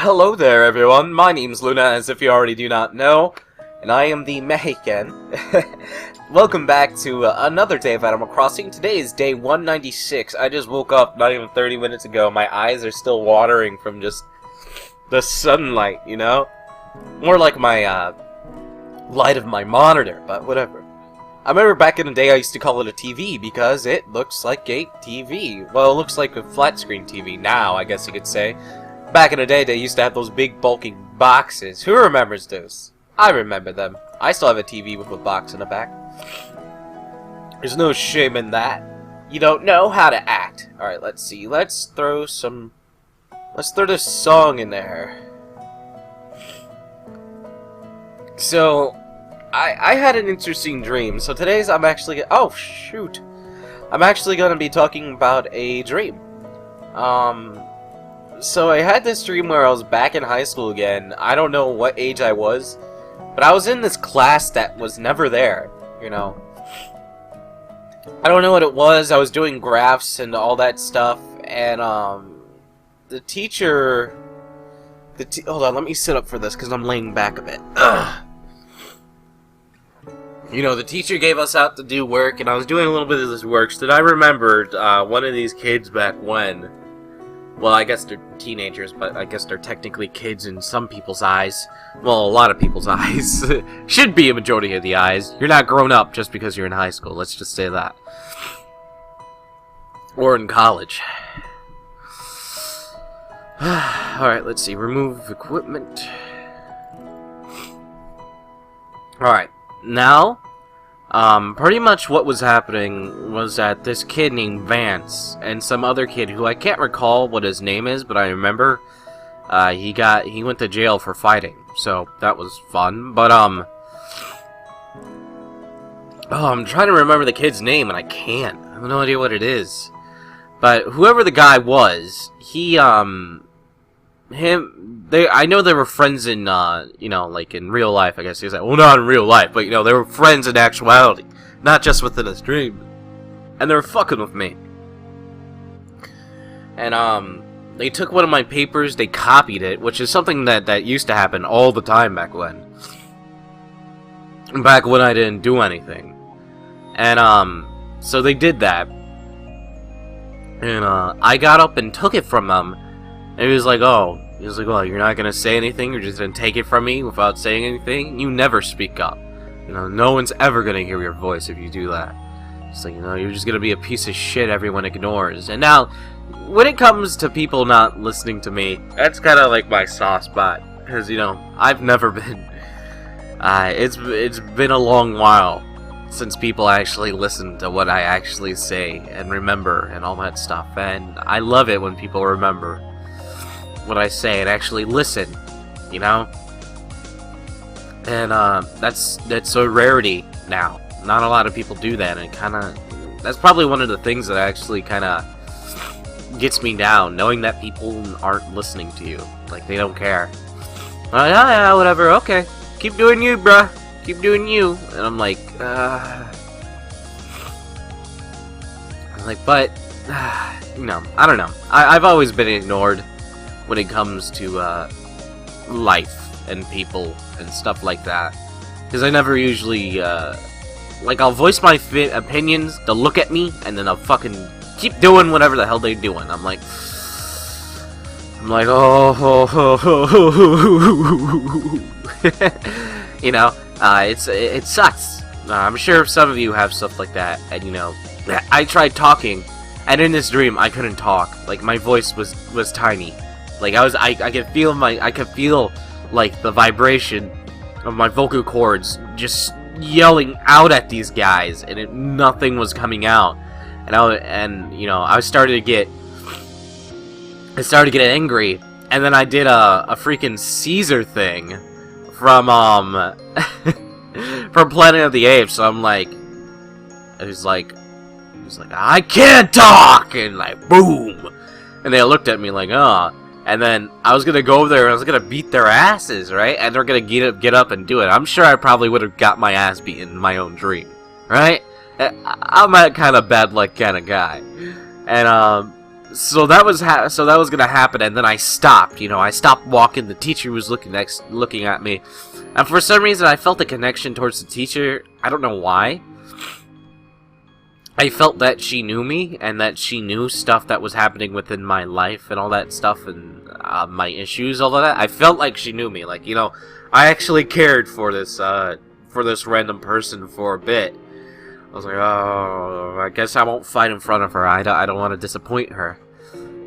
Hello there, everyone. My name's Luna, as if you already do not know, and I am the Mexican. Welcome back to another day of Animal Crossing. Today is day 196. I just woke up not even 30 minutes ago. My eyes are still watering from just the sunlight, you know? More like my light of my monitor, but whatever. I remember back in the day I used to call it a TV because it looks like a TV. Well, it looks like a flat screen TV now, I guess you could say. Back in the day, they used to have those big, bulky boxes. Who remembers those? I remember them. I still have a TV with a box in the back. There's no shame in that. You don't know how to act. Alright, let's see. Let's throw this song in there. So, I had an interesting dream. So today's I'm actually going to be talking about a dream. So I had this dream where I was back in high school again. I don't know what age I was, but I was in this class that was never there, you know. I don't know what it was. I was doing graphs and all that stuff, and the teacher... hold on, let me sit up for this, because I'm laying back a bit. Ugh. You know, the teacher gave us out to do work, and I was doing a little bit of this work, so then I remembered one of these kids back when... Well, I guess they're teenagers, but I guess they're technically kids in some people's eyes. Well, a lot of people's eyes. Should be a majority of the eyes. You're not grown up just because you're in high school, let's just say that. Or in college. Alright, let's see. Remove equipment. Alright, now... pretty much what was happening was that this kid named Vance and some other kid who I can't recall what his name is, but I remember he went to jail for fighting, so that was fun. But oh, I'm trying to remember the kid's name and I can't. I have no idea what it is. But whoever the guy was, I know they were friends in, you know, like in real life, I guess. He's like, well, not in real life, but, you know, they were friends in actuality. Not just within a dream. And they were fucking with me. And, they took one of my papers, they copied it, which is something that used to happen all the time back when. Back when I didn't do anything. And, so they did that. And, I got up and took it from them. And he was like, oh, you're not gonna say anything? You're just gonna take it from me without saying anything? You never speak up. You know, no one's ever gonna hear your voice if you do that. It's like, you know, you're just gonna be a piece of shit everyone ignores. And now, when it comes to people not listening to me, that's kinda like my soft spot. Because, you know, I've never been... it's been a long while since people actually listen to what I actually say and remember and all that stuff. And I love it when people remember what I say and actually listen, you know? And that's a rarity now. Not a lot of people do that, and that's probably one of the things that actually kinda gets me down, knowing that people aren't listening to you. Like, they don't care. Yeah, whatever, okay. Keep doing you, bruh. Keep doing you. And I'm like, but, you know, I don't know. I've always been ignored when it comes to life and people and stuff like that, because I never usually like, I'll voice my opinions, they'll look at me, and then I'll fucking keep doing whatever the hell they're doing. I'm like, you know, it sucks. I'm sure some of you have stuff like that, and, you know, I tried talking, and in this dream I couldn't talk. Like, my voice was tiny. Like, I could feel like the vibration of my vocal cords just yelling out at these guys, and nothing was coming out. And you know, I started to get angry, and then I did a freaking Caesar thing from from Planet of the Apes. So I'm like, it was like I can't talk, and like boom, and they looked at me like, oh. And then I was gonna go over there and I was gonna beat their asses, right? And they're gonna get up and do it. I'm sure I probably would have got my ass beaten in my own dream, right? I'm that kind of bad luck kind of guy. And so that was gonna happen, and then I stopped. You know, I stopped walking. The teacher was looking at me, and for some reason, I felt a connection towards the teacher. I don't know why. I felt that she knew me, and that she knew stuff that was happening within my life, and all that stuff, and my issues, all of that. I felt like she knew me. Like, you know, I actually cared for this random person for a bit. I was like, oh, I guess I won't fight in front of her. I don't want to disappoint her.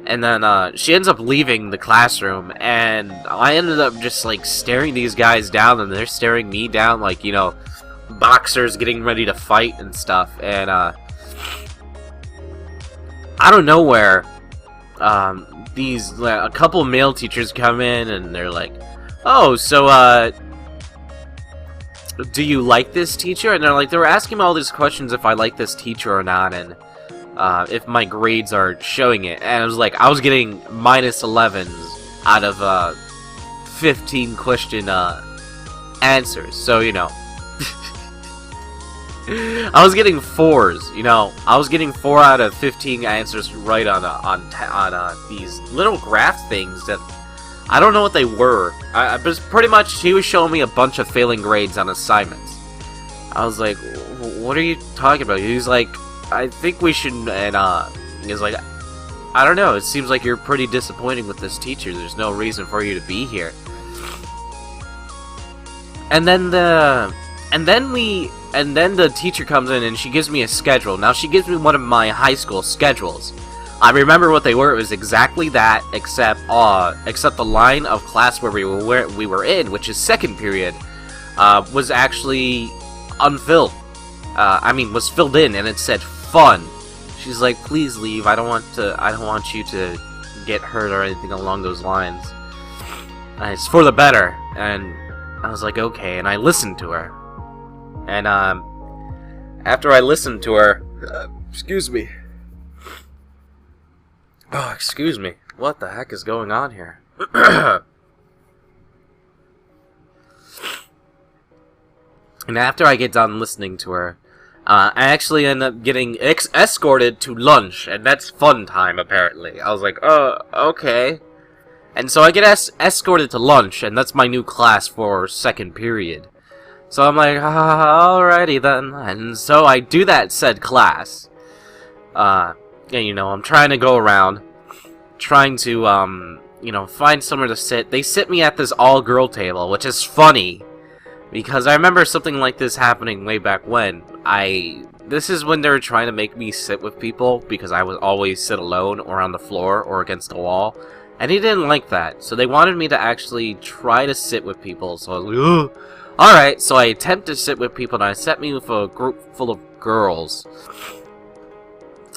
And then she ends up leaving the classroom, and I ended up just like staring these guys down, and they're staring me down, like, you know, boxers getting ready to fight and stuff. And out of nowhere, a couple male teachers come in, and they're like, oh, so do you like this teacher? And they were asking me all these questions if I like this teacher or not, and if my grades are showing it. And I was like, I was getting -11s out of 15 question answers. So, you know, I was getting 4s. You know, I was getting 4 out of 15 answers right on these little graph things that I don't know what they were. I was pretty much, he was showing me a bunch of failing grades on assignments. I was like, what are you talking about? He was like, I think we should, and he was like, I don't know, it seems like you're pretty disappointing with this teacher. There's no reason for you to be here. And then the teacher comes in, and she gives me a schedule. Now, she gives me one of my high school schedules. I remember what they were. It was exactly that, except the line of class where we were in, which is second period, was actually unfilled. Was filled in, and it said fun. She's like, please leave. I don't want you to get hurt or anything along those lines. It's for the better. And I was like, okay. And I listened to her. And after I listened to her, excuse me. Oh, excuse me. What the heck is going on here? And after I get done listening to her, I actually end up getting escorted to lunch, and that's fun time, apparently. I was like, oh, okay. And so I get escorted to lunch, and that's my new class for second period. So I'm like, alrighty then. And so I do that said class. Yeah, you know, I'm trying to go around, trying to, you know, find somewhere to sit. They sit me at this all-girl table, which is funny, because I remember something like this happening way back when. This is when they were trying to make me sit with people, because I would always sit alone, or on the floor, or against a wall, and he didn't like that, so they wanted me to actually try to sit with people, so I was like, ugh. Alright, so I attempt to sit with people, and I sat me with a group full of girls,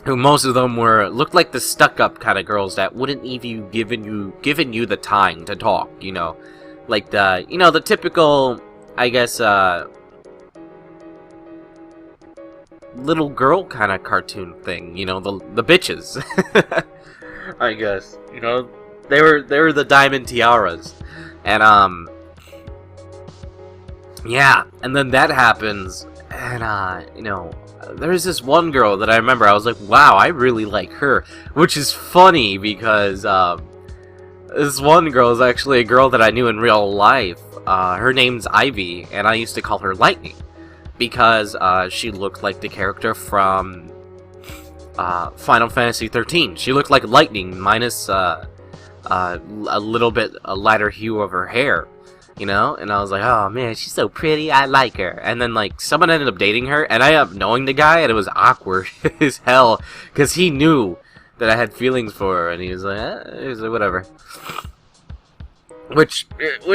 who most of them looked like the stuck-up kind of girls that wouldn't even given you the time to talk, you know, like the typical, I guess, little girl kind of cartoon thing, you know, the bitches, I guess, you know, they were the diamond tiaras, and yeah, and then that happens, and you know, there's this one girl that I remember, I was like, wow, I really like her, which is funny, because, this one girl is actually a girl that I knew in real life. Her name's Ivy, and I used to call her Lightning, because, she looked like the character from, Final Fantasy 13. She looked like Lightning, minus, a little bit a lighter hue of her hair. You know, and I was like, oh man, she's so pretty, I like her. And then, like, someone ended up dating her, and I ended up knowing the guy, and it was awkward as hell, because he knew that I had feelings for her, and he was like, whatever. Which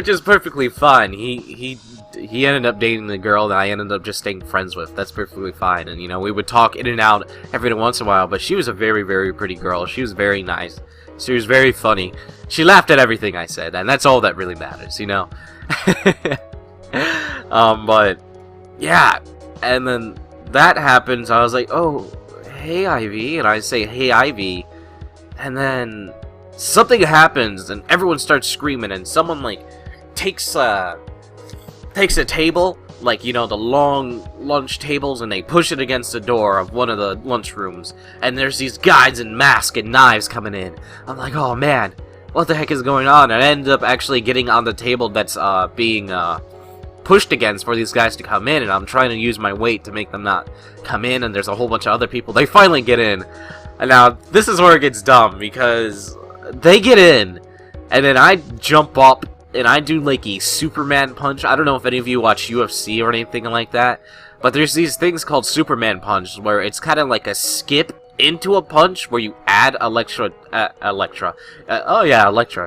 is perfectly fine. He ended up dating the girl that I ended up just staying friends with. That's perfectly fine, and, you know, we would talk in and out every once in a while, but she was a very, very pretty girl. She was very nice. She was very funny. She laughed at everything I said, and that's all that really matters, you know? But yeah, and then that happens. I was like, oh, hey Ivy, and I say, hey Ivy, and then something happens, and everyone starts screaming, and someone like takes a table, like, you know, the long lunch tables, and they push it against the door of one of the lunch rooms, and there's these guys in masks and knives coming in. I'm like, oh man, what the heck is going on? And I ended up actually getting on the table that's being pushed against for these guys to come in, and I'm trying to use my weight to make them not come in, and there's a whole bunch of other people. They finally get in, and now this is where it gets dumb, because they get in, and then I jump up, and I do like a Superman punch. I don't know if any of you watch UFC or anything like that, but there's these things called Superman punch, where it's kind of like a skip into a punch where you add Elektra.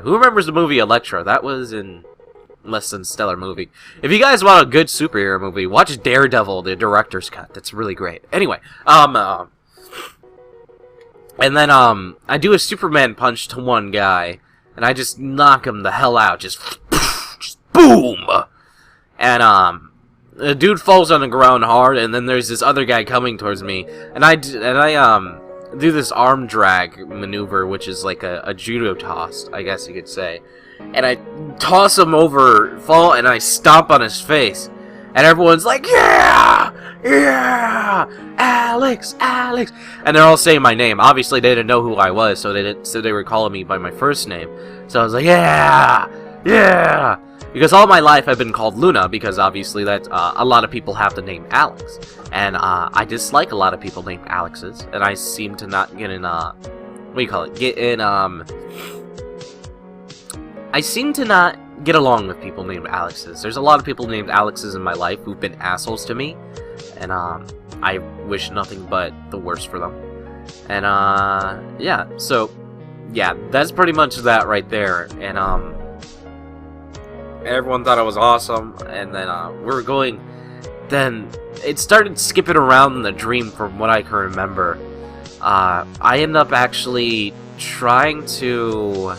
Who remembers the movie Elektra? That was in less than stellar movie. If you guys want a good superhero movie, watch Daredevil, the director's cut. That's really great. Anyway, and then I do a Superman punch to one guy, and I just knock him the hell out, just boom, and the dude falls on the ground hard, and then there's this other guy coming towards me, and I do this arm drag maneuver, which is like a judo toss, I guess you could say, and I toss him over, fall, and I stomp on his face, and everyone's like, yeah, Alex, and they're all saying my name. Obviously, they didn't know who I was, so they were calling me by my first name. So I was like, yeah, because all my life I've been called Luna, because obviously that a lot of people have the name Alex, and I dislike a lot of people named Alexes, and I seem to not get in I seem to not get along with people named Alexes. There's a lot of people named Alexes in my life who've been assholes to me, and I wish nothing but the worst for them. And yeah, so yeah, that's pretty much that right there. And everyone thought I was awesome, and then we were going. Then it started skipping around in the dream from what I can remember. I ended up actually trying to.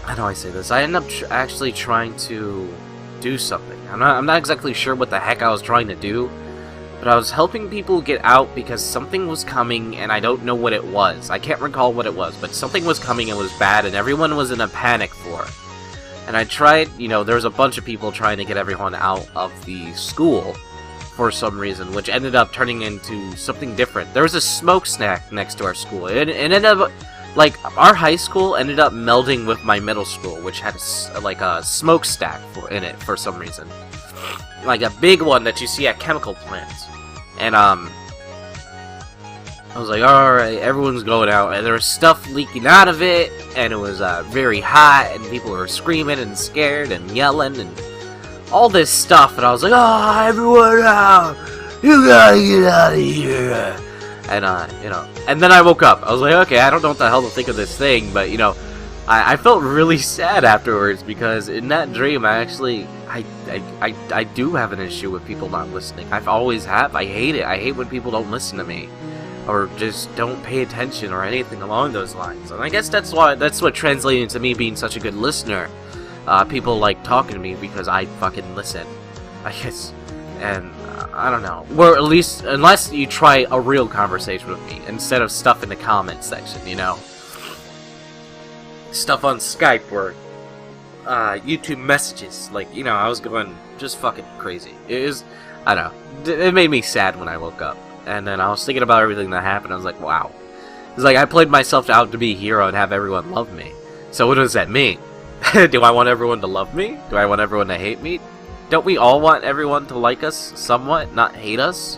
How do I say this? I ended up actually trying to do something. I'm not exactly sure what the heck I was trying to do, but I was helping people get out because something was coming, and I don't know what it was. I can't recall what it was, but something was coming and it was bad, and everyone was in a panic for it. And I tried, you know, there was a bunch of people trying to get everyone out of the school for some reason, which ended up turning into something different. There was a smokestack next to our school. It ended up, like, our high school ended up melding with my middle school, which had a smokestack in it for some reason. Like a big one that you see at chemical plants. And, I was like, alright, everyone's going out, and there was stuff leaking out of it, and it was very hot, and people were screaming and scared and yelling and all this stuff, and I was like, oh, everyone out! You gotta get out of here! And, you know, and then I woke up. I was like, okay, I don't know what the hell to think of this thing, but, you know, I felt really sad afterwards, because in that dream, I actually, I do have an issue with people not listening. I've always have. I hate it. I hate when people don't listen to me, or just don't pay attention, or anything along those lines. And I guess that's what translated into me being such a good listener. People like talking to me because I fucking listen, I guess. And I don't know. Or at least, unless you try a real conversation with me, instead of stuff in the comments section, you know? Stuff on Skype or YouTube messages. Like, you know, I was going just fucking crazy. It was, I don't know. It made me sad when I woke up. And then I was thinking about everything that happened. I was like, wow. It's like I played myself out to be a hero and have everyone love me. So what does that mean? Do I want everyone to love me? Do I want everyone to hate me? Don't we all want everyone to like us somewhat, not hate us?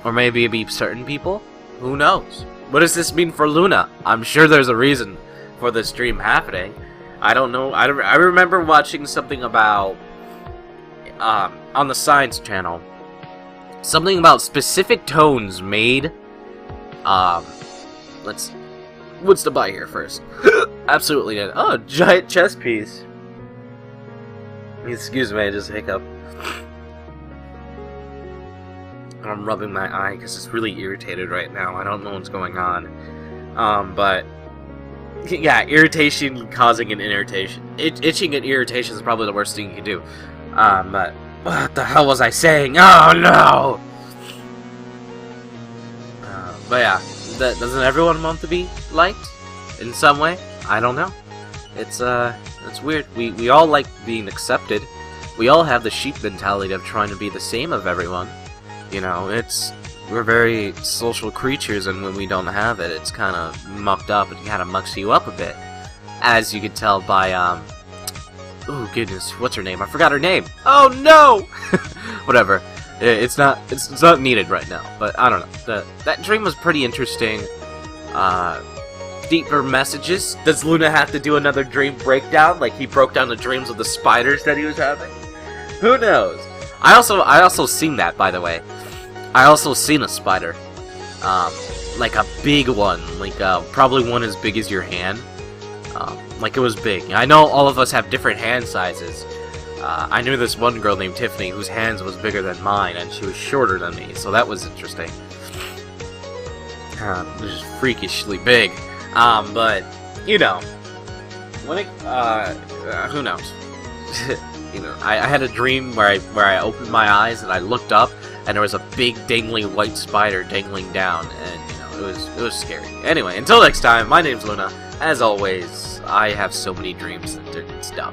Or maybe it be certain people? Who knows? What does this mean for Luna? I'm sure there's a reason for this dream happening. I don't know. I remember watching something about, on the Science Channel, something about specific tones made, what's to buy here first? Absolutely not. Oh, giant chess piece. Excuse me, I just hiccup. I'm rubbing my eye because it's really irritated right now. I don't know what's going on. But yeah, irritation causing an irritation. Itching and irritation is probably the worst thing you can do. But what the hell was I saying? Oh no! But yeah, doesn't everyone want to be liked in some way? I don't know. It's weird. We all like being accepted, we all have the sheep mentality of trying to be the same of everyone. You know, we're very social creatures, and when we don't have it, it's kind of mucked up and kind of mucks you up a bit. As you can tell by, oh goodness, what's her name? I forgot her name! Oh no! Whatever. It's not needed right now, but I don't know. That dream was pretty interesting. Deeper messages. Does Luna have to do another dream breakdown? Like he broke down the dreams of the spiders that he was having? Who knows? I also seen that, by the way. I also seen a spider. Like a big one. Like, probably one as big as your hand. Like it was big. I know all of us have different hand sizes. I knew this one girl named Tiffany whose hands was bigger than mine, and she was shorter than me, so that was interesting. It was just freakishly big. But, you know, when it, who knows? You know, I had a dream where I opened my eyes and I looked up, and there was a big dangling white spider dangling down, and, you know, it was scary. Anyway, until next time, my name's Luna. As always, I have so many dreams that it's dumb.